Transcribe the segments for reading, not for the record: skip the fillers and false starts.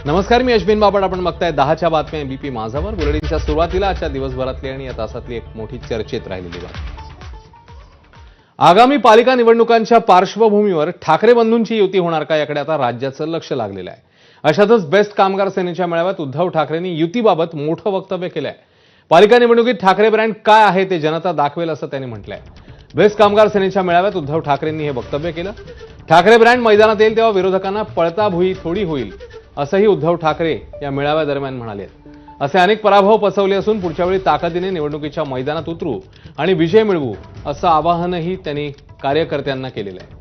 नमस्कार, मी अश्विन बापट. आपण बघताय 10च्या बातम्या एबीपी माझावर. बुलेटिनच्या सुरुवातीला आजच्या दिवसभरातली आणि या तासातली एक मोठी चर्चेत राहिलेली बातमी. आगामी पालिका निवडणुकांच्या पार्श्वभूमीवर ठाकरे बंधूंची युती होणार का याकडे आता राज्याचं लक्ष लागलेलं आहे. अशातच बेस्ट कामगार सेनेच्या मेळाव्यात उद्धव ठाकरेंनी युतीबाबत मोठं वक्तव्य केलंय. पालिका निवडणुकीत ठाकरे ब्रँड काय आहे ते जनता दाखवेल असं त्यांनी म्हटलंय. बेस्ट कामगार सेनेच्या मेळाव्यात उद्धव ठाकरेंनी हे वक्तव्य केलं. ठाकरे ब्रँड मैदानात येईल तेव्हा विरोधकांना पळता भुई थोडी होईल असंही उद्धव ठाकरे या मेळाव्यादरम्यान म्हणाले. असे अनेक पराभव पचवले असून पुढच्या वेळी ताकदीने निवडणुकीच्या मैदानात उतरू आणि विजय मिळवू असं आवाहनही त्यांनी कार्यकर्त्यांना केलेलं आहे.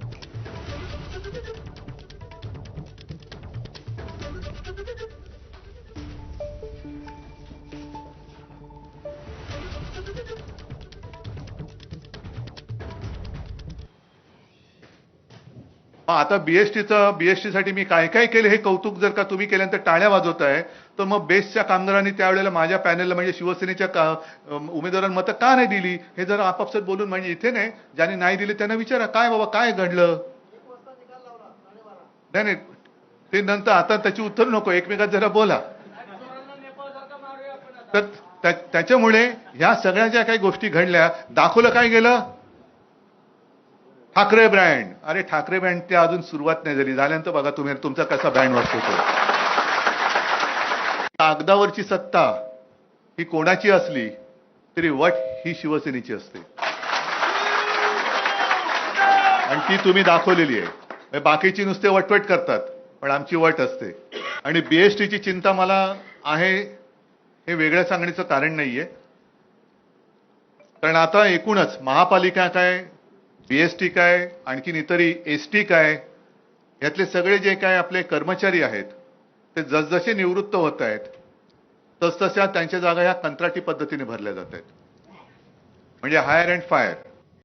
आता बीएसटीसाठी मी काय काय केलं हे कौतुक जर का तुम्ही केल्यानंतर टाळ्या वाजवताय, तर मग बेस्टच्या कामगारांनी त्यावेळेला माझ्या पॅनलला म्हणजे शिवसेनेच्या उमेदवारांना मतं का नाही दिली हे जर आपापसात बोलून, म्हणजे इथे नाही, ज्यांनी नाही दिले त्यांना विचारा काय बाबा काय घडलं. नाही ते नंतर, आता त्याची उत्तर नको, एकमेकात जरा बोला. तर त्याच्यामुळे ह्या सगळ्या ज्या काही गोष्टी घडल्या, दाखवलं काय गेलं, ठाकरे ब्रँड. अरे ठाकरे ब्रँड ते अजून सुरुवात नाही झाली, झाल्यानंतर बघा तुम्ही तुमचा कसा ब्रँड वाटतो तो. कागदावरची सत्ता ही कोणाची असली तरी वट ही शिवसेनेची असते आणि ती तुम्ही दाखवलेली आहे. बाकीची नुसते वटवट करतात, पण आमची वट असते. आणि बीएसटीची चिंता मला आहे हे वेगळं सांगण्याचं कारण नाहीये, कारण आता एकूणच महापालिका काय, बीएसटी काय, आणखीन इतरही एसटी काय, यातले सगळे जे काय आपले कर्मचारी आहेत ते जसजसे निवृत्त होत आहेत तसतशा त्यांच्या जागा ह्या कंत्राटी पद्धतीने भरल्या जात आहेत, म्हणजे हायर अँड फायर.